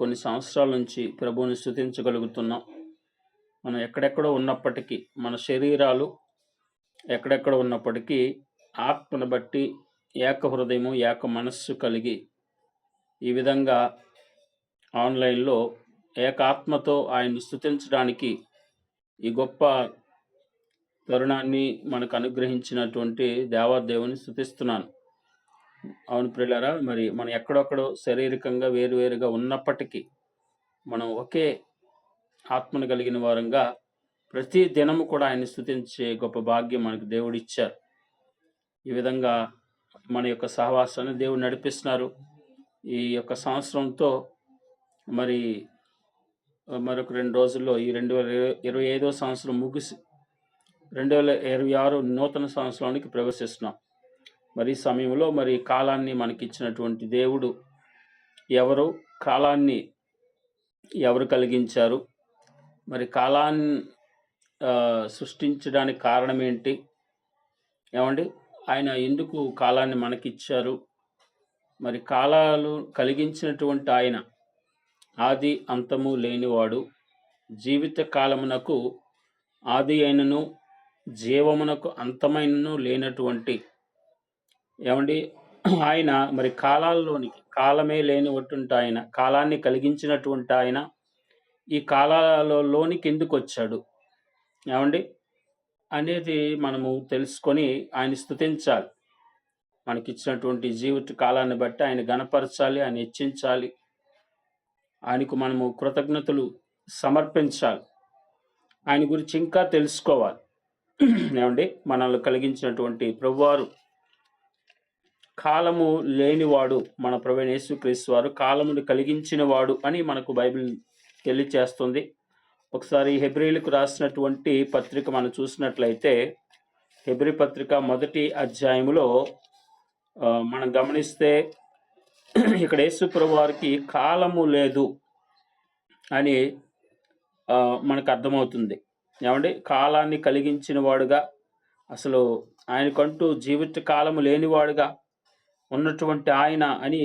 కొన్ని సంవత్సరాల నుంచి ప్రభువుని స్తుతించగలుగుతున్నాం. మనం ఎక్కడెక్కడో ఉన్నప్పటికీ, మన శరీరాలు ఎక్కడెక్కడ ఉన్నప్పటికీ, ఆత్మను బట్టి ఏక హృదయము, ఏక మనస్సు కలిగి ఈ విధంగా ఆన్‌లైన్‌లో ఏకాత్మతో ఆయన్ని స్తుతించడానికి ఈ గొప్ప తరుణాన్ని మనకు అనుగ్రహించినటువంటి దేవాదేవుని స్తుతిస్తున్నాను. అవును ప్రియులారా, మరి మనం ఎక్కడొక్కడో శారీరకంగా వేరువేరుగా ఉన్నప్పటికీ, మనం ఒకే ఆత్మను కలిగిన వారంగా ప్రతి దినము కూడా ఆయన్ని స్తుతించే గొప్ప భాగ్యం మనకు దేవుడిచ్చారు. ఈ విధంగా మన యొక్క సహవాసాన్ని దేవుడు నడిపిస్తున్నారు. ఈ యొక్క సంవత్సరంతో మరి మరొక 2 రోజుల్లో ఈ 2025వ సంవత్సరం ముగిసి 2026 నూతన సంవత్సరానికి ప్రవేశిస్తున్నాం. మరి ఈ సమయంలో మరి కాలాన్ని మనకిచ్చినటువంటి దేవుడు ఎవరు? కాలాన్ని ఎవరు కలిగించారు? మరి కాలాన్ని సృష్టించడానికి కారణం ఏంటి? ఏమండి? ఆయన ఎందుకు కాలాన్ని మనకిచ్చారు? మరి కాలాలు కలిగించినటువంటి ఆయన ఆది అంతము లేనివాడు, జీవిత కాలమునకు ఆది అయినను జీవమునకు అంతమైనను లేనటువంటి ఏమండి ఆయన మరి కాలాల్లోనికి కాలమే లేనిటువంటి ఆయన, కాలాన్ని కలిగించినటువంటి ఆయన ఈ కాలాలలోనికి ఎందుకు వచ్చాడు ఏమండి అనేది మనము తెలుసుకొని ఆయన స్తుతించాలి. మనకిచ్చినటువంటి జీవిత కాలాన్ని బట్టి ఆయన గణపరచాలి, ఆయన హెచ్చించాలి, ఆయనకు మనము కృతజ్ఞతలు సమర్పించాలి, ఆయన గురించి ఇంకా తెలుసుకోవాలి. ఏమండి మనల్ని కలిగించినటువంటి ప్రభువారు కాలము లేనివాడు, మన ప్రభువైన యేసుక్రీస్తు వారు కాలమును కలిగించిన వాడు అని మనకు బైబిల్ తెలియచేస్తుంది. ఒకసారి హెబ్రీయులకు రాసినటువంటి పత్రిక మనం చూసినట్లయితే, హెబ్రీ పత్రిక 1వ అధ్యాయములో మనం గమనిస్తే ఇక్కడ యేసు ప్రభువారికి కాలము లేదు అని మనకు అర్థమవుతుంది. ఏమండి కాలాన్ని కలిగించిన వాడుగా, అసలు ఆయనకంటూ జీవిత కాలము లేనివాడుగా ఉన్నటువంటి ఆయన అని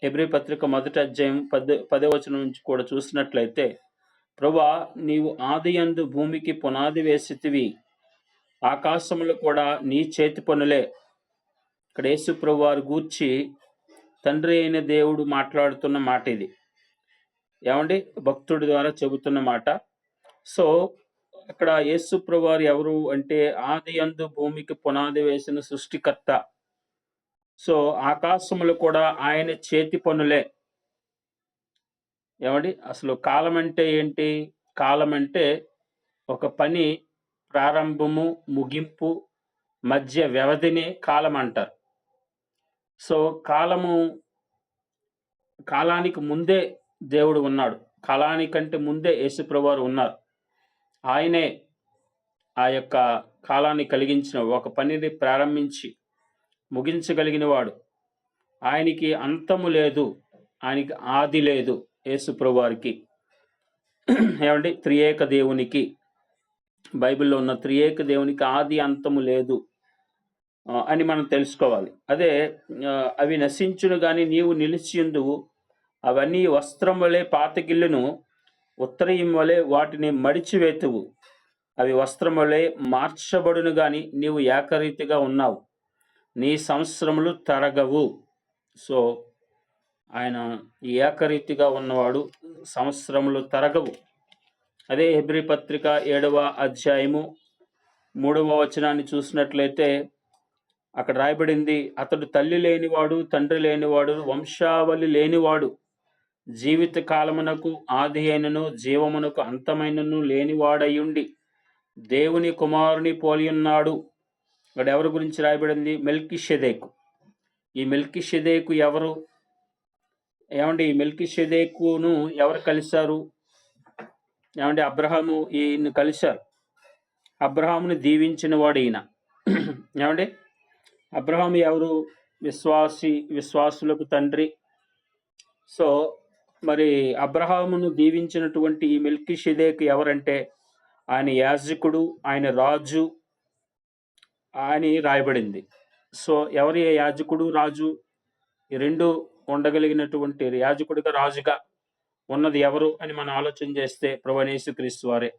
హెబ్రీ పత్రిక 1వ అధ్యాయం 10వ వచనం నుంచి కూడా చూసినట్లయితే, ప్రభువా నీవు ఆదియందు భూమికి పునాది వేసితివి, ఆకాశములు కూడా నీ చేతి పనులే. ఇక్కడ యేసు ప్రభువారు గూర్చి తండ్రి అయిన దేవుడు మాట్లాడుతున్న మాట ఇది. ఏమండి భక్తుడి ద్వారా చెబుతున్న మాట. సో అక్కడ యేసు ప్రభువారు ఎవరు అంటే ఆదియందు భూమికి పునాది వేసిన సృష్టికర్త. సో ఆకాశములు కూడా ఆయన చేతి పనులే. ఏమండి అసలు కాలం అంటే ఏంటి? కాలం అంటే ఒక పని ప్రారంభము, ముగింపు మధ్య వ్యవధిని కాలం అంటారు. సో కాలానికి ముందే దేవుడు ఉన్నాడు. కాలానికంటే ముందే యేసు ప్రభువారు ఉన్నారు. ఆయనే ఆ యొక్క కాలాన్ని కలిగించిన, ఒక పనిని ప్రారంభించి ముగించగలిగిన వాడు. ఆయనకి అంతము లేదు, ఆయనకి ఆది లేదు. యేసు ప్రభువారికి ఏమండి త్రియేక దేవునికి, బైబిల్లో ఉన్న త్రియేక దేవునికి ఆది అంతము లేదు అని మనం తెలుసుకోవాలి. అదే అవి నశించును గాని నీవు నిలిచియుందువు, అవన్నీ వస్త్రం వలె పాతగిల్లును, ఉత్తరీయం వలె వాటిని మడిచివేతువు, అవి వస్త్రం వలె మార్చబడును గాని నీవు ఏకరీతిగా ఉన్నావు, నీ సంవత్సరములు తరగవు. సో ఆయన ఏకరీతిగా ఉన్నవాడు, సంవత్సరములు తరగవు. అదే హెబ్రీ పత్రిక 7వ అధ్యాయము 3వ వచనాన్ని చూసినట్లయితే అక్కడ రాయబడింది, అతడు తల్లి లేనివాడు, తండ్రి లేనివాడు, వంశావళి లేనివాడు, జీవిత కాలమునకు ఆది అయినను జీవమునకు అంతమైనను లేనివాడయుండి దేవుని కుమారుని పోలియున్నాడు. ఇక్కడ ఎవరి గురించి రాయబడింది? మెల్కీషెదెకు. ఈ మెల్కీషెదెకు ఎవరు? ఏమండి ఈ మెల్కీషెదెకును ఎవరు కలిశారు? ఏమండి అబ్రహాము ఈయన్ని కలిశారు. అబ్రహాముని దీవించిన వాడు ఈయన. ఏమండి అబ్రహాము ఎవరు? విశ్వాసులకు తండ్రి. సో మరి అబ్రహామును దీవించినటువంటి ఈ మెల్కీషెదెకు ఎవరంటే ఆయన యాజకుడు, ఆయన రాజు అని రాయబడింది. సో ఎవరి యాజకుడు, రాజు ఈ రెండు ఉండగలిగినటువంటి యాజకుడిగా, రాజుగా ఉన్నది ఎవరు అని మనం ఆలోచన చేస్తే ప్రభువైన యేసుక్రీస్తు వారే.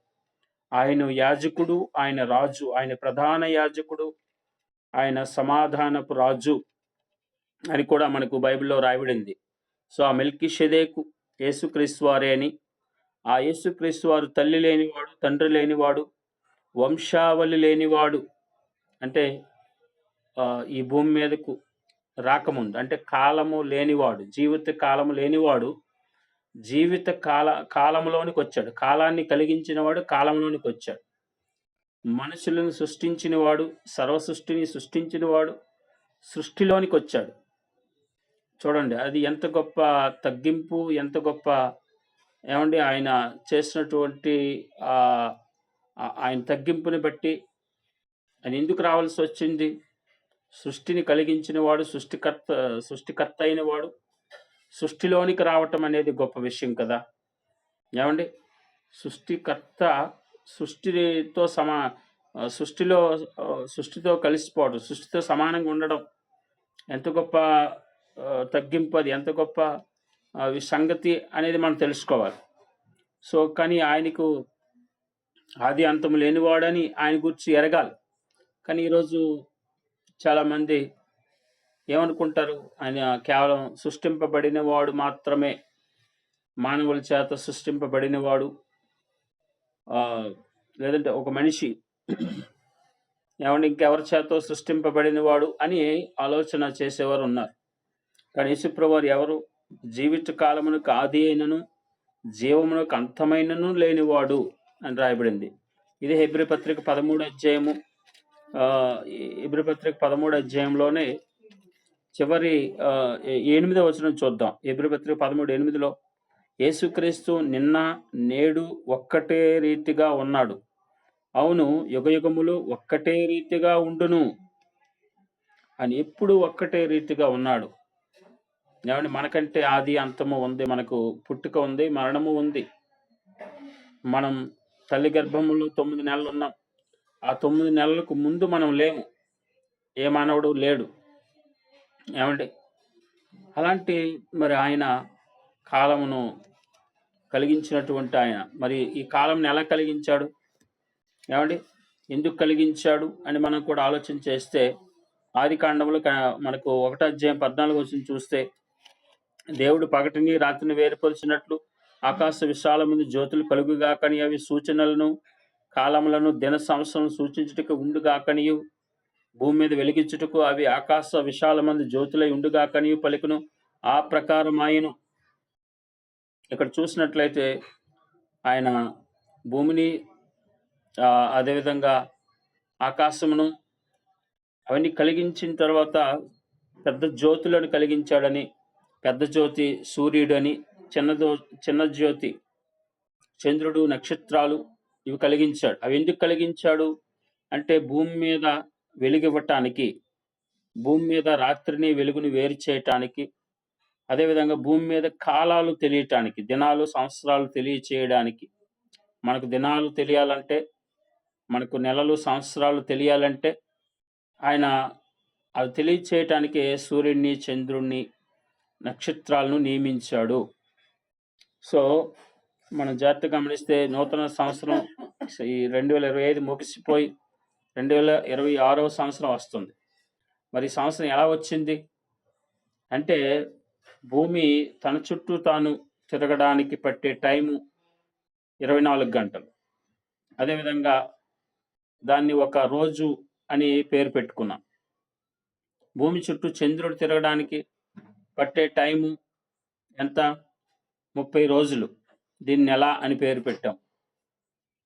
ఆయన యాజకుడు, ఆయన రాజు, ఆయన ప్రధాన యాజకుడు, ఆయన సమాధానపు రాజు అని కూడా మనకు బైబిల్‌లో రాయబడింది. సో, ఆ మెల్కీషెదెకు యేసుక్రీస్తు వారే అని, ఆ యేసుక్రీస్తు వారు తల్లి లేనివాడు, తండ్రి లేనివాడు, వంశావళి లేనివాడు. అంటే ఈ భూమి మీదకు రాకముందు, అంటే కాలము లేనివాడు, జీవిత కాలము లేనివాడు, జీవిత కాలంలోనికొచ్చాడు. కాలాన్ని కలిగించినవాడు కాలంలోనికొచ్చాడు. మనుషులను సృష్టించినవాడు, సర్వ సృష్టిని సృష్టించినవాడు సృష్టిలోనికొచ్చాడు. చూడండి, అది ఎంత గొప్ప తగ్గింపు, ఎంత గొప్ప ఏమండి ఆయన చేసినటువంటి ఆయన తగ్గింపుని బట్టి ఆయన ఎందుకు రావాల్సి వచ్చింది? సృష్టిని కలిగించిన వాడు, సృష్టికర్త అయిన వాడు సృష్టిలోనికి రావటం అనేది గొప్ప విషయం కదా. ఏమండి, సృష్టికర్త సృష్టితో సృష్టితో కలిసిపోవడం, సృష్టితో సమానంగా ఉండడం ఎంత గొప్ప తగ్గింపు, అది ఎంత గొప్ప సంగతి అనేది మనం తెలుసుకోవాలి. సో కానీ ఆయనకు ఆది అంతము లేనివాడని ఆయన గురించి ఎరగాలి. కానీ ఈరోజు చాలామంది ఏమనుకుంటారు, ఆయన కేవలం సృష్టింపబడిన వాడు మాత్రమే, మానవుల చేత సృష్టింపబడినవాడు, లేదంటే ఒక మనిషి ఏమంటే ఇంకెవరి చేతో సృష్టింపబడిన వాడు అని ఆలోచన చేసేవారు ఉన్నారు. కానీ యేసుప్రభువారు ఎవరు? జీవిత కాలమునకు ఆది అయినను జీవమునకు అంతమైనను లేనివాడు అని రాయబడింది. ఇది హెబ్రీ పత్రిక 13వ అధ్యాయము. హెబ్రీ పత్రిక 13వ అధ్యాయంలోనే చివరి 8వ వచనం చూద్దాం. హెబ్రీ పత్రిక 13:8లో యేసుక్రీస్తు నిన్న నేడు ఒక్కటే రీతిగా ఉన్నాడు, అవును యుగయుగములు ఒక్కటే రీతిగా ఉండును అని. ఎప్పుడు ఒక్కటే రీతిగా ఉన్నాడు. ఏమంటే మనకంటే ఆది అంతము ఉంది, మనకు పుట్టుక ఉంది, మరణము ఉంది. మనం తల్లి గర్భంలో 9 నెలలు ఉన్నాం. ఆ 9 నెలలకు ముందు మనం లేము, ఏ మానవుడు లేడు. ఏమండి, అలాంటి మరి ఆయన కాలమును కలిగించినటువంటి ఆయన మరి ఈ కాలంని ఎలా కలిగించాడు? ఏమండి, ఎందుకు కలిగించాడు అని మనం కూడా ఆలోచన చేస్తే ఆది కాండంలో మనకు 1వ అధ్యాయం 14వ వచనం చూస్తే, దేవుడు పగటిని రాత్రిని వేరుపరిచినట్లు ఆకాశ విశాలముందు జ్యోతులు కలుగుగాకని, అవి సూచనలను కాలములను దిన సంవత్సరం సూచించుటకు ఉండుగాకనియు, భూమి మీద వెలిగించుటకు అవి ఆకాశ విశాలమందు జ్యోతులై ఉండుగాకనియు పలికును. ఆ ప్రకారం ఆయను ఇక్కడ చూసినట్లయితే ఆయన భూమిని అదేవిధంగా ఆకాశమును అవన్నీ కలిగించిన తర్వాత పెద్ద జ్యోతులను కలిగించాడని, పెద్ద జ్యోతి సూర్యుడు అని, చిన్న జ్యోతి చంద్రుడు, నక్షత్రాలు ఇవి కలిగించాడు. అవి ఎందుకు కలిగించాడు అంటే భూమి మీద వెలుగివ్వటానికి, భూమి మీద రాత్రిని వెలుగుని వేరు చేయటానికి, అదేవిధంగా భూమి మీద కాలాలు తెలియటానికి, దినాలు సంవత్సరాలు తెలియచేయడానికి. మనకు దినాలు తెలియాలంటే, మనకు నెలలు సంవత్సరాలు తెలియాలంటే ఆయన అవి తెలియచేయటానికి సూర్యుడిని, చంద్రుణ్ణి, నక్షత్రాలను నియమించాడు. సో మనం జాగ్రత్తగా గమనిస్తే నూతన సంవత్సరం ఈ 2025 ముగిసిపోయి 2026వ సంవత్సరం వస్తుంది. మరి ఈ సంవత్సరం ఎలా వచ్చింది అంటే, భూమి తన చుట్టూ తాను తిరగడానికి పట్టే టైము 24 గంటలు. అదేవిధంగా దాన్ని ఒక రోజు అని పేరు పెట్టుకున్నాం. భూమి చుట్టూ చంద్రుడు తిరగడానికి పట్టే టైము ఎంత? 30 రోజులు. దీన్ని నెల అని పేరు పెట్టాం.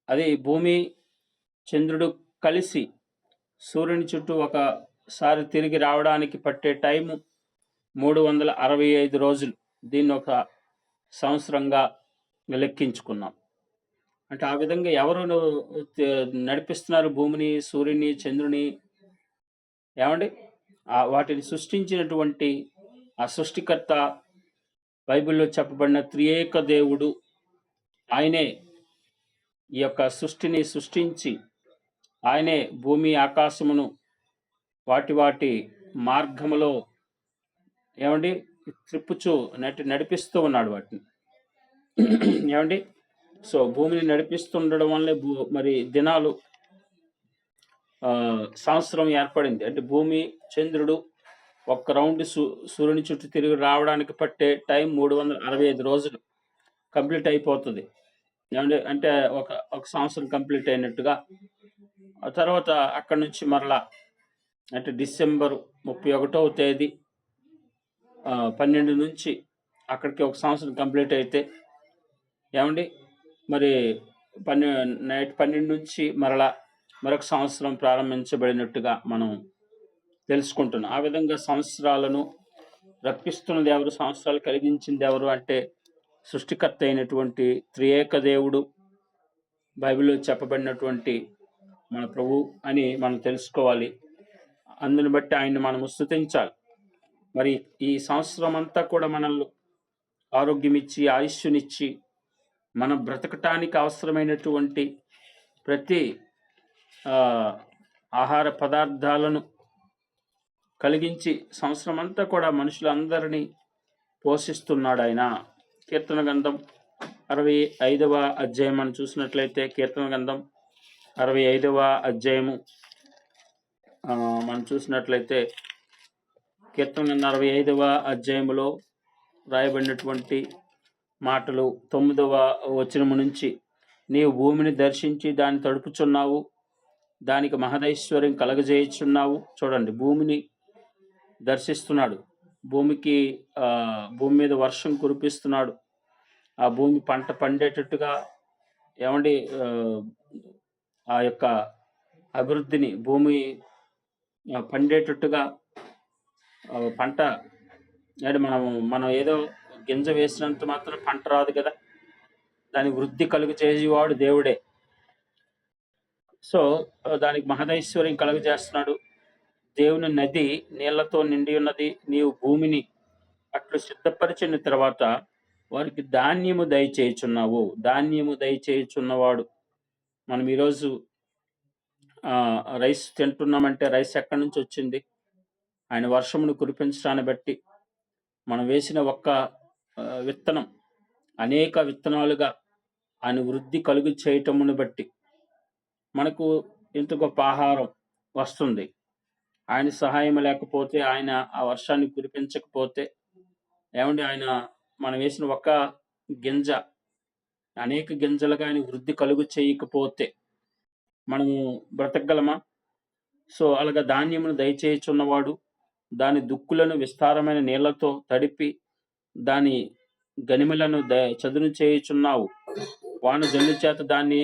అది భూమి చంద్రుడు కలిసి సూర్యుని చుట్టూ ఒకసారి తిరిగి రావడానికి పట్టే టైము 365 రోజులు. దీన్ని ఒక సంవత్సరంగా లెక్కించుకున్నాం. అంటే ఆ విధంగా ఎవరు నడిపిస్తున్నారు భూమిని, సూర్యుని, చంద్రుని? ఏమండి, వాటిని సృష్టించినటువంటి ఆ సృష్టికర్త, బైబిల్లో చెప్పబడిన త్రియేక దేవుడు, ఆయనే ఈ యొక్క సృష్టిని సృష్టించి ఆయనే భూమి ఆకాశమును వాటి మార్గములో ఏమండి త్రిప్పుచూ నడిపిస్తూ ఉన్నాడు వాటిని. ఏమండి? సో భూమిని నడిపిస్తుండడం వల్లే మరి దినాలు సంవత్సరం ఏర్పడింది. అంటే భూమి, చంద్రుడు ఒక్క రౌండ్ సూర్యుని చుట్టూ తిరిగి రావడానికి పట్టే టైం 365 రోజులు కంప్లీట్ అయిపోతుంది. ఏమండి? అంటే ఒక ఒక సంవత్సరం కంప్లీట్ అయినట్టుగా. ఆ తర్వాత అక్కడి నుంచి మరలా అంటే డిసెంబర్ 31వ తేదీ 12 నుంచి అక్కడికి ఒక సంవత్సరం కంప్లీట్ అయితే ఏమండి? మరి నైట్ 12 నుంచి మరలా మరొక సంవత్సరం ప్రారంభించబడినట్టుగా మనం తెలుసుకుంటున్నాం. ఆ విధంగా సంవత్సరాలను రప్పిస్తున్నది ఎవరు? సంవత్సరాలు కలిగించింది ఎవరు? అంటే సృష్టికర్త అయినటువంటి త్రియేక దేవుడు, బైబిల్లో చెప్పబడినటువంటి మన ప్రభు అని మనం తెలుసుకోవాలి. అందుని బట్టి ఆయన్ని మనం స్తుతించాలి. మరి ఈ సంవత్సరం అంతా కూడా మనల్ని ఆరోగ్యం ఇచ్చి, ఆయుష్యునిచ్చి, మనం బ్రతకటానికి అవసరమైనటువంటి ప్రతి ఆహార పదార్థాలను కలిగించి సంవత్సరం అంతా కూడా మనుషులందరినీ పోషిస్తున్నాడు ఆయన. కీర్తన గ్రంథం 65వ అధ్యాయం మనం చూసినట్లయితే, కీర్తన గ్రంథం 65వ అధ్యాయము మనం చూసినట్లయితే, కీర్తన గ్రంథం 65వ అధ్యాయములో రాయబడినటువంటి మాటలు 9వ వచనము నుంచి, నీవు భూమిని దర్శించి దాన్ని తడుపుచున్నావు, దానికి మహదైశ్వర్యం కలగజేయుచున్నావు. చూడండి, భూమిని దర్శిస్తున్నాడు, భూమి మీద వర్షం కురిపిస్తున్నాడు, ఆ భూమి పంట పండేటట్టుగా ఏమండి ఆ యొక్క అభివృద్ధిని భూమి పండేటట్టుగా పంట అంటే మనం ఏదో గింజ వేసినంత మాత్రం పంట రాదు కదా, దాని వృద్ధి కలుగు చేసేవాడు దేవుడే. సో దానికి మహదైశ్వర్యం కలుగజేస్తున్నాడు. దేవుని నది నీళ్లతో నిండి ఉన్నది. నీవు భూమిని అట్లు సిద్ధపరిచిన తర్వాత వారికి ధాన్యము దయచేయుచున్నావు. ధాన్యము దయచేయుచున్నవాడు. మనం ఈరోజు రైస్ తింటున్నామంటే రైస్ ఎక్కడి నుంచి వచ్చింది? ఆయన వర్షమును కురిపించడాన్ని బట్టి. మనం వేసిన ఒక్క విత్తనం అనేక విత్తనాలుగా ఆయన వృద్ధి కలుగు చేయటమును బట్టి మనకు ఇంత గొప్ప ఆహారం వస్తుంది. ఆయన సహాయం లేకపోతే, ఆయన ఆ వర్షాన్ని కురిపించకపోతే, ఏమండి, ఆయన మనం వేసిన ఒక్క గింజ అనేక గింజలుగా ఆయన వృద్ధి కలుగు చేయకపోతే మనము బ్రతకగలమా? సో అలాగా ధాన్యమును దయచేయుచున్నవాడు, దాని దుక్కులను విస్తారమైన నీళ్లతో తడిపి దాని గనిమలను చదును చేయుచున్నావు. వాన జల్లు చేత దాన్ని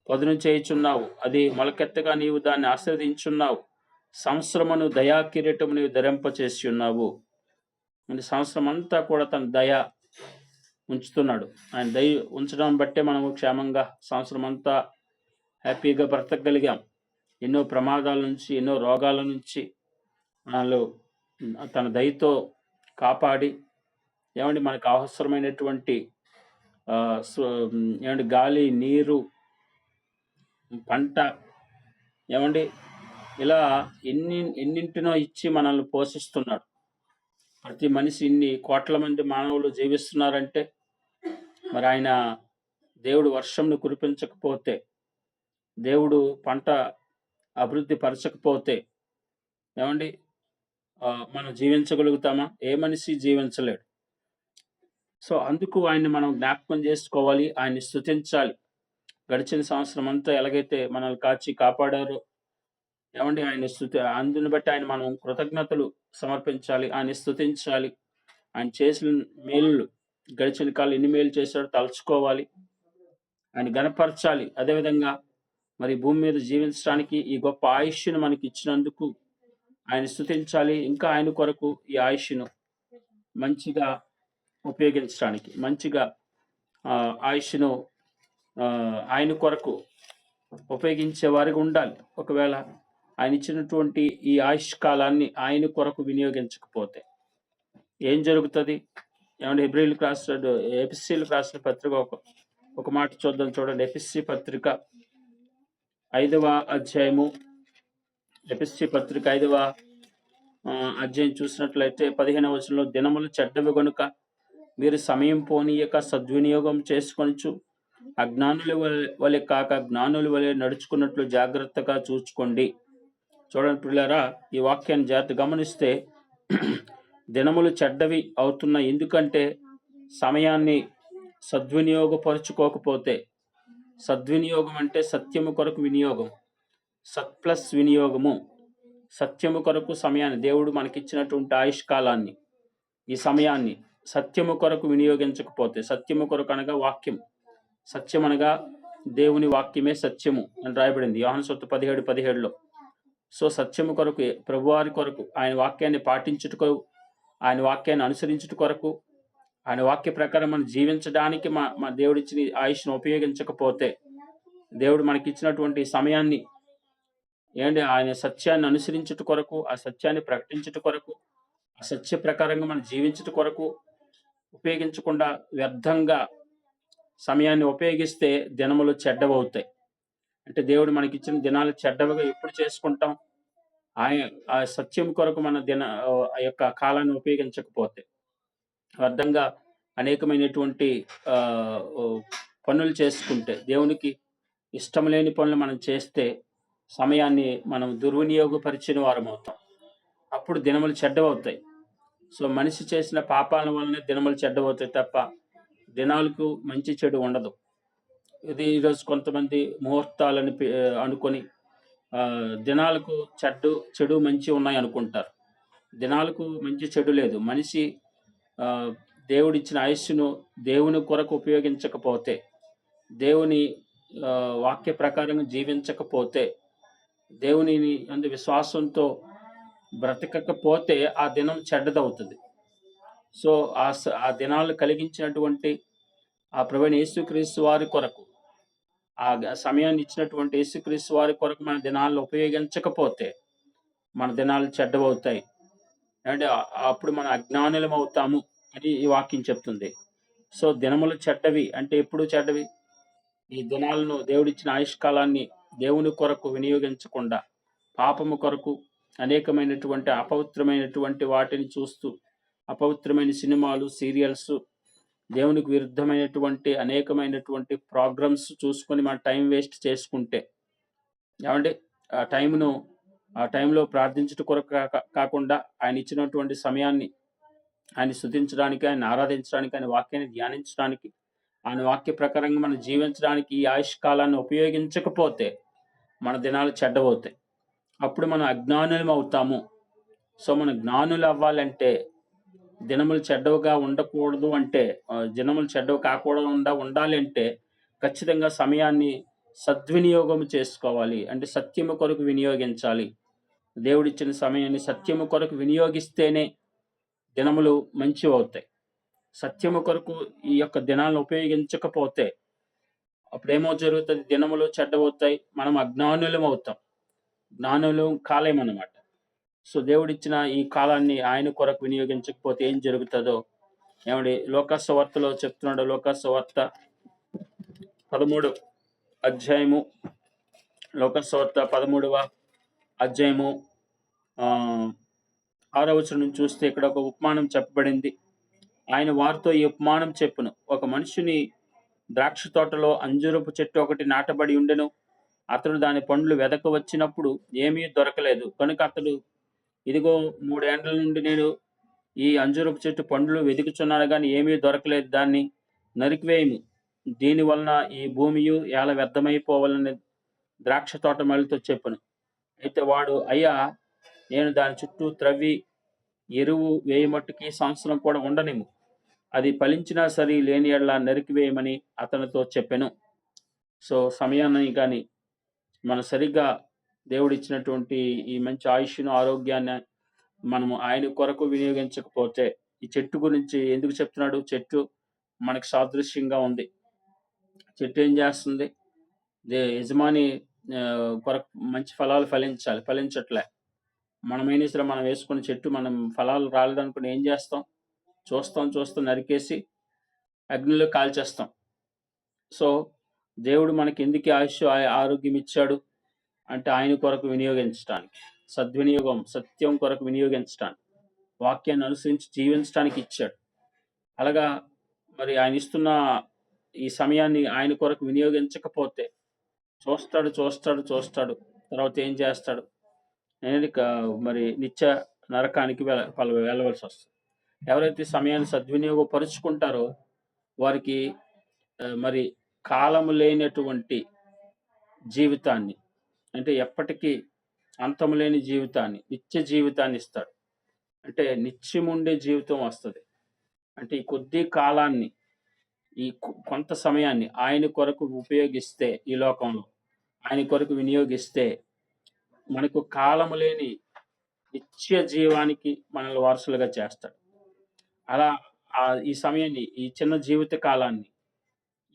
పదును చేయుచున్నావు. అది మొలకెత్తగా నీవు దాన్ని ఆశీర్వదించున్నావు. సంవత్సరమును దయా కిరీటము నీవు ధరింపచేసి ఉన్నావు. అంటే సంవత్సరం అంతా కూడా తన దయ ఉంచుతున్నాడు. ఆయన దయ ఉంచడం బట్టే మనము క్షేమంగా సంవత్సరం అంతా హ్యాపీగా బ్రతకగలిగాం. ఎన్నో ప్రమాదాల నుంచి, ఎన్నో రోగాల నుంచి మనలో తన దయతో కాపాడి, ఏమండి, మనకు అవసరమైనటువంటి ఏమండి గాలి, నీరు, పంట, ఏమండి, ఇలా ఎన్నింటినో ఇచ్చి మనల్ని పోషిస్తున్నాడు. ప్రతి మనిషి ఇన్ని కోట్ల మంది మానవులు జీవిస్తున్నారంటే మరి ఆయన దేవుడు వర్షంను కురిపించకపోతే, దేవుడు పంట అభివృద్ధి పరచకపోతే ఏమండి మనం జీవించగలుగుతామా? ఏ మనిషి జీవించలేడు. సో అందుకు ఆయన్ని మనం జ్ఞాపకం చేసుకోవాలి, ఆయన్ని స్తుతించాలి. గడిచిన సంవత్సరం అంతా ఎలాగైతే మనల్ని కాచి కాపాడారో, ఏమండి, ఆయన అందుని బట్టి ఆయన మనం కృతజ్ఞతలు సమర్పించాలి, ఆయన స్తుతించాలి. ఆయన చేసిన మేలు, గడిచిన కాలం ఎన్ని మేలు చేశాడో తలుచుకోవాలి, ఆయన గణపరచాలి. అదేవిధంగా మరి భూమి మీద జీవించడానికి ఈ గొప్ప ఆయుష్ను మనకి ఇచ్చినందుకు ఆయన స్తుతించాలి. ఇంకా ఆయన కొరకు ఈ ఆయుష్ను మంచిగా ఉపయోగించడానికి, మంచిగా ఆయుష్ను ఆయన కొరకు ఉపయోగించే వారికి ఉండాలి. ఒకవేళ ఆయన ఇచ్చినటువంటి ఈ ఆయుష్ కాలాన్ని ఆయన కొరకు వినియోగించకపోతే ఏం జరుగుతుంది? ఏమంటే హెబ్రీయులకు రాసిన ఎఫెసీయులకు రాసిన పత్రిక ఒక మాట చూద్దాం. చూడండి, ఎఫెసీ పత్రిక 5వ అధ్యాయము, ఎఫెసీ పత్రిక 5వ అధ్యాయం చూసినట్లయితే 15వ వచనంలో, దినములు చెడ్డవి గనుక మీరు సమయం పోనీయక సద్వినియోగం చేసుకొనుచు అజ్ఞానుల వలె కాక జ్ఞానుల వలె నడుచుకున్నట్లు జాగ్రత్తగా చూసుకోండి. చూడండి పిల్లరా, ఈ వాక్యాన్ని జాగ్రత్త గమనిస్తే దినములు చెడ్డవి అవుతున్నాయి. ఎందుకంటే సమయాన్ని సద్వినియోగపరుచుకోకపోతే. సద్వినియోగం అంటే సత్యము కొరకు వినియోగం, సత్ ప్లస్ వినియోగము. సత్యము కొరకు సమయాన్ని, దేవుడు మనకిచ్చినటువంటి ఆయుష్కాలాన్ని, ఈ సమయాన్ని సత్యము కొరకు వినియోగించకపోతే, సత్యము కొరకు అనగా వాక్యం, సత్యం అనగా దేవుని వాక్యమే సత్యము అని రాయబడింది యోహాను సువార్త 17:17లో. సో సత్యము కొరకు, ప్రభువారి కొరకు, ఆయన వాక్యాన్ని పాటించుటకు, ఆయన వాక్యాన్ని అనుసరించుట కొరకు, ఆయన వాక్య ప్రకారం మనం జీవించడానికి మా దేవుడిచ్చిన ఆయుష్ను ఉపయోగించకపోతే, దేవుడు మనకిచ్చినటువంటి సమయాన్ని ఆయన సత్యాన్ని అనుసరించుట కొరకు, ఆ సత్యాన్ని ప్రకటించుట కొరకు, ఆ సత్య ప్రకారంగా మనం జీవించుట కొరకు ఉపయోగించకుండా వ్యర్థంగా సమయాన్ని ఉపయోగిస్తే దినములు చెడ్డవవుతాయి. అంటే దేవుడు మనకిచ్చిన దినాలు చెడ్డవిగా ఎప్పుడు చేసుకుంటాం? ఆ సత్యం కొరకు మన ఆ యొక్క కాలాన్ని ఉపయోగించకపోతే, వ్యర్థంగా అనేకమైనటువంటి పనులు చేసుకుంటే, దేవునికి ఇష్టం లేని పనులు మనం చేస్తే సమయాన్ని మనం దుర్వినియోగపరిచిన వారం అవుతాం. అప్పుడు దినములు చెడ్డవవుతాయి. సో మనిషి చేసిన పాపాల వల్లనే దినములు చెడ్డవవుతాయి తప్ప దినాలకు మంచి చెడు ఉండదు. ఇది ఈరోజు కొంతమంది ముహూర్తాలని అనుకొని దినాలకు చెడు మంచి ఉన్నాయి అనుకుంటారు. దినాలకు మంచి చెడు లేదు. మనిషి దేవుడిచ్చిన ఆయుష్ను దేవుని కొరకు ఉపయోగించకపోతే, దేవుని వాక్య ప్రకారం జీవించకపోతే, దేవునిని అందు విశ్వాసంతో బ్రతకకపోతే ఆ దినం చెడ్డదవుతుంది. సో ఆ దినాలు కలిగించినటువంటి ఆ ప్రభువైన యేసుక్రీస్తు వారి కొరకు, ఆ సమయాన్ని ఇచ్చినటువంటి యేసుక్రీస్తు వారి కొరకు మన దినాలను ఉపయోగించకపోతే మన దినాలు చెడ్డవవుతాయి. అంటే అప్పుడు మన అజ్ఞానులం అవుతాము అని ఈ వాక్యం చెప్తుంది. సో దినములు చెడ్డవి అంటే ఎప్పుడు చెడ్డవి? ఈ దినాలను, దేవుడిచ్చిన ఆయుష్కాలాన్ని దేవుని కొరకు వినియోగించకుండా పాపము కొరకు అనేకమైనటువంటి అపవిత్రమైనటువంటి వాటిని చూస్తూ, అపవిత్రమైన సినిమాలు, సీరియల్స్, దేవునికి విరుద్ధమైనటువంటి అనేకమైనటువంటి ప్రోగ్రామ్స్ చూసుకొని మన టైం వేస్ట్ చేసుకుంటే, ఏమంటే ఆ టైంలో ప్రార్థించుట కొరకు కాకుండా ఆయన ఇచ్చినటువంటి సమయాన్ని ఆయన స్తుతించడానికి, ఆయన ఆరాధించడానికి, ఆయన వాక్యాన్ని ధ్యానించడానికి, ఆయన వాక్య ప్రకారంగా మనం జీవించడానికి ఈ ఆయుష్కాలాన్ని ఉపయోగించకపోతే మన దినాలు చెడ్డవవుతాయి. అప్పుడు మనం అజ్ఞానులం అవుతాము. సో మనం జ్ఞానులు అవ్వాలంటే, దినములు చెడ్డవుగా ఉండకూడదు అంటే, దినములు చెడ్డవు కాకుండా ఉండాలి అంటే ఖచ్చితంగా సమయాన్ని సద్వినియోగం చేసుకోవాలి. అంటే సత్యము కొరకు వినియోగించాలి. దేవుడిచ్చిన సమయాన్ని సత్యము కొరకు వినియోగిస్తేనే దినములు మంచివి అవుతాయి. సత్యము కొరకు ఈ యొక్క దినాలను ఉపయోగించకపోతే అప్పుడేమో జరుగుతుంది? దినములు చెడ్డవవుతాయి, మనం అజ్ఞానులం అవుతాం, జ్ఞానులం కాలేమన్నమాట. సో దేవుడిచ్చిన ఈ కాలాన్ని ఆయన కొరకు వినియోగించకపోతే ఏం జరుగుతుందో ఏమండి లూకా సువార్తలో చెప్తున్నాడు. లూకా సువార్త 13వ అధ్యాయము, లూకా సువార్త 13వ అధ్యాయము 6వ వచనం నుంచి చూస్తే ఇక్కడ ఒక ఉపమానం చెప్పబడింది. ఆయన వారితో ఈ ఉపమానం చెప్పును. ఒక మనుషుని ద్రాక్ష తోటలో అంజూరపు చెట్టు ఒకటి నాటబడి ఉండెను. అతడు దాని పండ్లు వెదక వచ్చినప్పుడు ఏమీ దొరకలేదు. కనుక అతడు, ఇదిగో 3 ఏండ్ల నుండి నేను ఈ అంజూరపు చెట్టు పండ్లు వెతుకుచున్నాను గాని ఏమీ దొరకలేదు, దాన్ని నరికివేయము, దీని వలన ఈ భూమియు ఎలా వ్యర్థమైపోవాలని ద్రాక్ష తోట మళ్ళీతో చెప్పును. అయితే వాడు, అయ్యా, నేను దాని చుట్టూ త్రవ్వి ఎరువు వేయమట్టుకి సంవత్సరం కూడా ఉండనిము, అది ఫలించినా సరి, లేని ఎడల నరికివేయమని అతనితో చెప్పెను. సో సమయాన్ని కానీ మనం సరిగ్గా దేవుడిచ్చినటువంటి ఈ మంచి ఆయుష్ను, ఆరోగ్యాన్ని మనము ఆయన కొరకు వినియోగించకపోతే, ఈ చెట్టు గురించి ఎందుకు చెప్తున్నాడు? చెట్టు మనకు సాదృశ్యంగా ఉంది. చెట్టు ఏం చేస్తుంది? యజమాని కొరకు మంచి ఫలాలు ఫలించట్లే. మనమైనా సరే మనం వేసుకున్న చెట్టు మనం ఫలాలు రాలేదనుకుని ఏం చేస్తాం? చూస్తాం నరికేసి అగ్నిలో కాల్చేస్తాం. సో దేవుడు మనకి ఎందుకు ఆరోగ్యం ఇచ్చాడు అంటే ఆయన కొరకు వినియోగించడానికి, సద్వినియోగం, సత్యం కొరకు వినియోగించడానికి, వాక్యాన్ని అనుసరించి జీవించడానికి ఇచ్చాడు. అలాగా మరి ఆయన ఇస్తున్న ఈ సమయాన్ని ఆయన కొరకు వినియోగించకపోతే చూస్తాడు, చూస్తాడు, చూస్తాడు. తర్వాత ఏం చేస్తాడు? అనేది మరి నిత్య నరకానికి వెళ్ళవలసొస్తది. ఎవరైతే సమయాన్ని సద్వినియోగపరుచుకుంటారో వారికి మరి కాలము లేనటువంటి జీవితాన్ని, అంటే ఎప్పటికీ అంతము లేని జీవితాన్ని, నిత్య జీవితాన్ని ఇస్తాడు. అంటే నిత్యముండే జీవితం వస్తది. అంటే ఈ కొద్ది కాలాన్ని, ఈ కొంత సమయాన్ని ఆయన కొరకు ఉపయోగిస్తే, ఈ లోకంలో ఆయన కొరకు వినియోగిస్తే మనకు కాలము లేని నిత్య జీవానికి మనల్ని వారసులుగా చేస్తాడు. అలా ఈ సమయాన్ని, ఈ చిన్న జీవిత కాలాన్ని,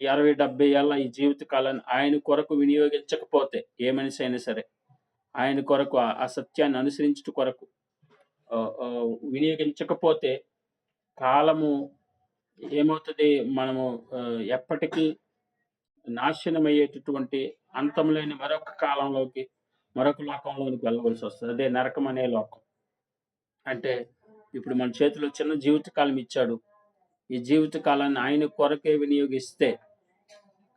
ఈ 60, 70 ఏళ్ల ఈ జీవిత కాలాన్ని ఆయన కొరకు వినియోగించకపోతే, ఏ మనిషి అయినా సరే ఆయన కొరకు ఆ సత్యాన్ని అనుసరించుట కొరకు వినియోగించకపోతే కాలము ఏమవుతది? మనము ఎప్పటికీ నాశనమయ్యేటటువంటి అంతం లేని మరొక కాలంలోకి, మరొక లోకంలోనికి వెళ్ళవలసొస్తది. అదే నరకం అనే లోకం. అంటే ఇప్పుడు మన చేతిలో చిన్న జీవిత కాలం ఇచ్చాడు. ఈ జీవిత కాలాన్ని ఆయన కొరకే వినియోగిస్తే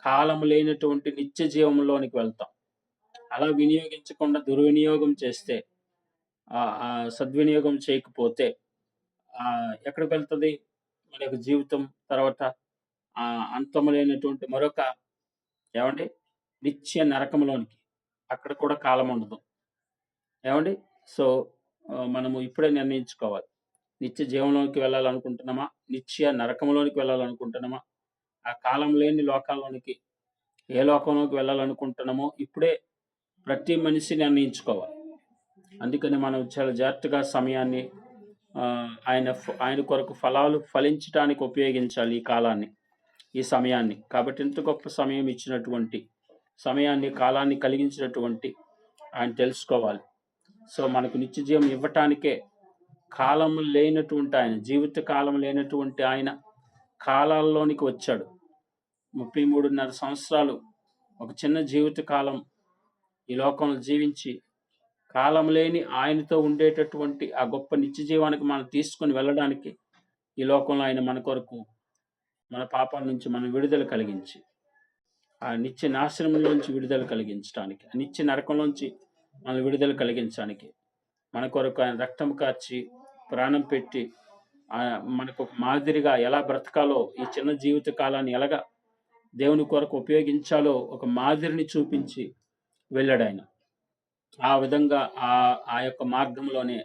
కాలం లేనటువంటి నిత్య జీవంలోనికి వెళ్తాం. అలా వినియోగించకుండా దుర్వినియోగం చేస్తే, సద్వినియోగం చేయకపోతే ఎక్కడికి వెళ్తది? మన యొక్క జీవితం తర్వాత అంతము లేనటువంటి మరొక ఏవండి నిత్య నరకంలోనికి. అక్కడ కూడా కాలం ఉండదు. ఏవండి? సో, మనము ఇప్పుడే నిర్ణయించుకోవాలి. నిత్య జీవంలోకి వెళ్ళాలనుకుంటున్నామా? నిత్య నరకంలోనికి వెళ్ళాలనుకుంటున్నామా? ఆ కాలం లేని లోకాల్లోనికి, ఏ లోకంలోకి వెళ్ళాలనుకుంటున్నామో ఇప్పుడే ప్రతి మనిషి నిర్ణయించుకోవాలి. అందుకని మనం చాలా జాగ్రత్తగా సమయాన్ని ఆయన కొరకు ఫలాలు ఫలించటానికి ఉపయోగించాలి ఈ కాలాన్ని, ఈ సమయాన్ని. కాబట్టి ఇంత గొప్ప సమయం ఇచ్చినటువంటి, సమయాన్ని, కాలాన్ని కలిగించినటువంటి ఆయన తెలుసుకోవాలి. సో, మనకు నిత్య జీవం ఇవ్వటానికే కాలం లేనటువంటి ఆయన, జీవిత కాలం లేనటువంటి ఆయన కాలాల్లోనికి వచ్చాడు. 33.5 సంవత్సరాలు ఒక చిన్న జీవిత కాలం ఈ లోకంలో జీవించి, కాలం లేని ఆయనతో ఉండేటటువంటి ఆ గొప్ప నిత్య జీవానికి మనం తీసుకొని వెళ్ళడానికి ఈ లోకంలో ఆయన మన కొరకు, మన పాపాల నుంచి మనం విడుదల కలిగించి, ఆ నిత్య నాశనంలోంచి విడుదల కలిగించడానికి, ఆ నిత్య నరకంలోంచి మనం విడుదల కలిగించడానికి మన కొరకు ఆయన రక్తం కార్చి, ప్రాణం పెట్టి, మనకు ఒక మాదిరిగా ఎలా బ్రతకాలో, ఈ చిన్న జీవిత కాలాన్ని ఎలాగా దేవుని కొరకు ఉపయోగించాలో ఒక మాదిరిని చూపించి వెళ్ళాడాయన. ఆ విధంగా ఆ యొక్క మార్గంలోనే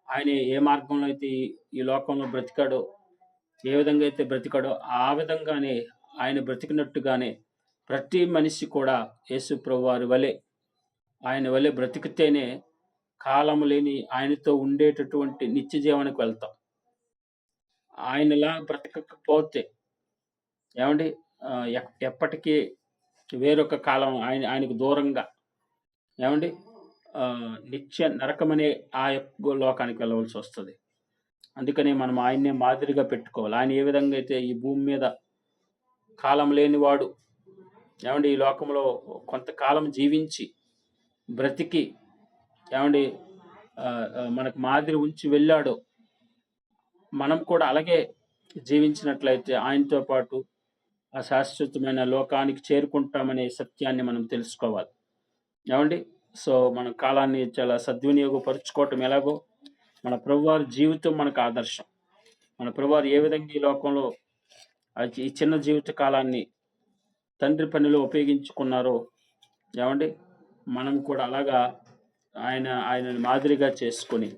ఆయన ఏ మార్గంలో అయితే ఈ లోకంలో బ్రతికాడో, ఏ విధంగా అయితే బ్రతికాడో ఆ విధంగానే ఆయన బ్రతికినట్టుగానే ప్రతి మనిషి కూడా యేసు ప్రభువారి వలె, ఆయన వలె బ్రతికితేనే కాలము లేని ఆయనతో ఉండేటటువంటి నిత్య జీవానికి వెళ్తాం. ఆయనలా బ్రతకకపోతే ఏమండి? ఎప్పటికీ వేరొక కాలం ఆయనకు దూరంగా ఏమండి? నిత్య నరకమనే ఆ యొక్క లోకానికి వెళ్ళవలసొస్తది. అందుకని మనం ఆయన్నే మాదిరిగా పెట్టుకోవాలి. ఆయన ఏ విధంగా అయితే ఈ భూమి మీద కాలం లేనివాడు, ఏమండి? ఈ లోకంలో కొంతకాలం జీవించి, బ్రతికి, ఏమండి? మనకు మాదిరి ఉంచి వెళ్ళాడో, మనం కూడా అలాగే జీవించినట్లయితే ఆయనతో పాటు ఆ శాశ్వతమైన లోకానికి చేరుకుంటామనే సత్యాన్ని మనం తెలుసుకోవాలి. ఏమండి? సో, మన కాలాన్ని చాలా సద్వినియోగపరుచుకోవటం ఎలాగో, మన ప్రభువారి జీవితం మనకు ఆదర్శం. మన ప్రభువారు ఏ విధంగా ఈ లోకంలో ఈ చిన్న జీవిత కాలాన్ని తండ్రి పనిలో ఉపయోగించుకున్నారో, ఏమండి? మనం కూడా అలాగా ఆయనని మాదిరిగా చేసుకొని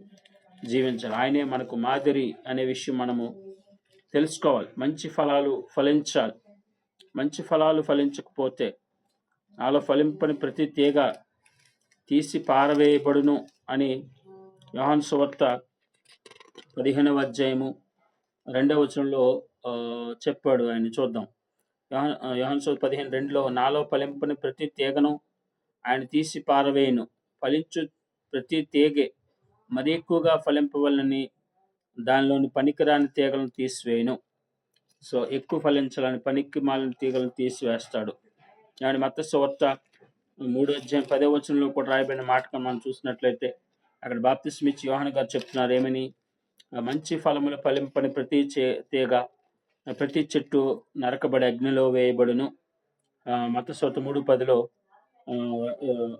జీవించాలి. ఆయనే మనకు మాదిరి అనే విషయం మనము తెలుసుకోవాలి. మంచి ఫలాలు ఫలించాలి. మంచి ఫలాలు ఫలించకపోతే నాలో ఫలింపని ప్రతి తీగ తీసి పారవేయబడును అని యోహాను సువార్త 15వ అధ్యాయము 2వ వచనంలో చెప్పాడు ఆయన. చూద్దాం. యోహాను సువార్త 15:2లో నాలో ఫలింపని ప్రతి తీగను ఆయన తీసి పారవేయును, ఫలించు ప్రతి తీగె మరి ఎక్కువగా ఫలింపవలనని దానిలోని పనికిరాని తీగలను తీసివేయును. సో, ఎక్కువ ఫలించాలని పనికి మాలిన తీగలను తీసివేస్తాడు. ఏమండి? మత్తయి సువార్త 3వ అధ్యాయం 10వ వచనంలో కూడా రాయబడిన మాట మనం చూసినట్లయితే అక్కడ బాప్తిస్మిచ్చి యోహాను గారు చెప్తున్నారు ఏమని? మంచి ఫలములు ఫలింపని ప్రతి తీగ ప్రతి చెట్టు నరకబడి అగ్నిలో వేయబడును. మత్తయి 3:10లో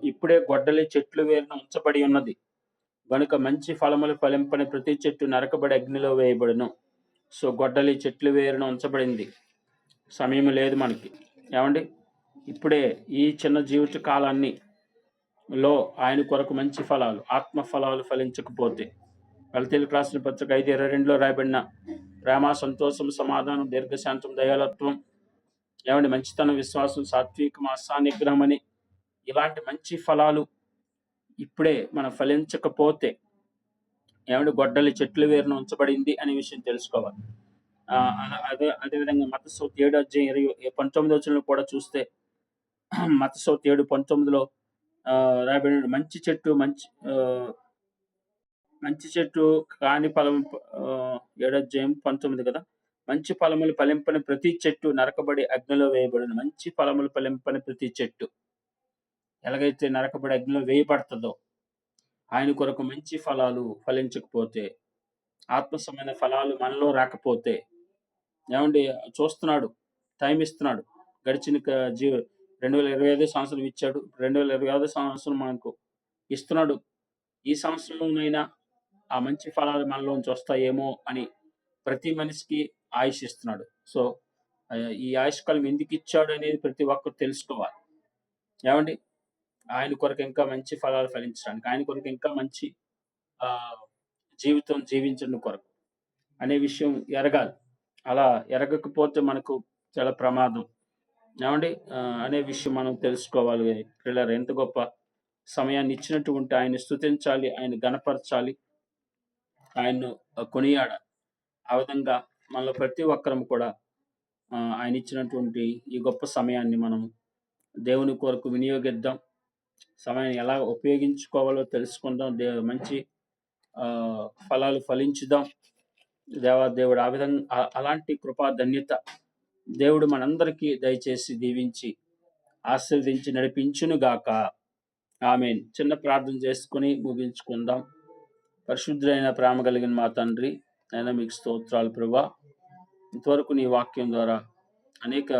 ఇప్పుడే గొడ్డలి చెట్లు వేరున ఉంచబడి ఉన్నది. గనుక మంచి ఫలములు ఫలింపని ప్రతి చెట్టు నరకబడి అగ్నిలో వేయబడును. సో, గొడ్డలి చెట్లు వేరున ఉంచబడింది. సమయం లేదు మనకి. ఏమండి? ఇప్పుడే ఈ చిన్న జీవిత కాలాన్ని ఆయన కొరకు మంచి ఫలాలు, ఆత్మ ఫలాలు ఫలించకపోతే, గలతీయులకు రాసిన పత్రిక 5:22లో రాయబడిన ప్రేమ, సంతోషం, సమాధానం, దీర్ఘశాంతం, దయాళత్వం, ఏమండి, మంచితనం, విశ్వాసం, సాత్వికం, అసానిగ్రహం అని ఇలాంటి మంచి ఫలాలు ఇప్పుడే మనం ఫలించకపోతే, ఏమండి, గొడ్డలి చెట్లు వేరున ఉంచబడింది అనే విషయం తెలుసుకోవాలి. అదేవిధంగా మత్తయి 7:19 కూడా చూస్తే, మత్తయి 7:19లో రాయబడిన మంచి చెట్టు కాని ఫలం 7:19 కదా. మంచి ఫలములు ఫలింపని ప్రతి చెట్టు నరకబడి అగ్నిలో వేయబడును. మంచి ఫలములు ఫలింపని ప్రతి చెట్టు ఎలాగైతే నరకబడి అగ్నిలో వేయబడుతుందో, ఆయన కొరకు మంచి ఫలాలు ఫలించకపోతే, ఆత్మసమైన ఫలాలు మనలో రాకపోతే, ఏమండి, చూస్తున్నాడు, టైం ఇస్తున్నాడు. గడిచిన 2025 సంవత్సరం ఇచ్చాడు. 2025 సంవత్సరం మనకు ఇస్తున్నాడు. ఈ సంవత్సరంలోనైనా ఆ మంచి ఫలాలు మనలోంచి వస్తాయేమో అని ప్రతి మనిషికి ఆయుష్ ఇస్తున్నాడు. సో, ఈ ఆయుష్కాలం ఎందుకు ఇచ్చాడు అనేది ప్రతి ఒక్కరు తెలుసుకోవాలి. ఏమండి, ఆయన కొరకు ఇంకా మంచి ఫలాలు ఫలించడానికి, ఆయన కొరకు ఇంకా మంచి జీవితం జీవించడం కొరకు అనే విషయం ఎరగాలి. అలా ఎరగకపోతే మనకు చాలా ప్రమాదం. ఏమండి, అనే విషయం మనం తెలుసుకోవాలి. పిల్లలు ఎంత గొప్ప సమయాన్ని ఇచ్చినటువంటి ఆయన స్తుతించాలి, ఆయన ఘనపరచాలి, ఆయన్ను కొనియాడాలి. ఆ విధంగా మనలో ప్రతి ఒక్కరం కూడా ఆయన ఇచ్చినటువంటి ఈ గొప్ప సమయాన్ని మనం దేవుని కొరకు వినియోగిద్దాం. సమయాన్ని ఎలా ఉపయోగించుకోవాలో తెలుసుకుందాం. మంచి ఫలాలు ఫలించుదాం. దేవుడు ఆ విధంగా అలాంటి కృపా ధన్యత దేవుడు మనందరికీ దయచేసి దీవించి ఆశీర్వదించి నడిపించును గాక. ఆమేన్. చిన్న ప్రార్థన చేసుకుని ముగించుకుందాం. పరిశుద్ధులైన ప్రేమ కలిగిన మా తండ్రి, నైనా మీకు స్తోత్రాలు ప్రభువా. ఇంతవరకు నీ వాక్యం ద్వారా అనేక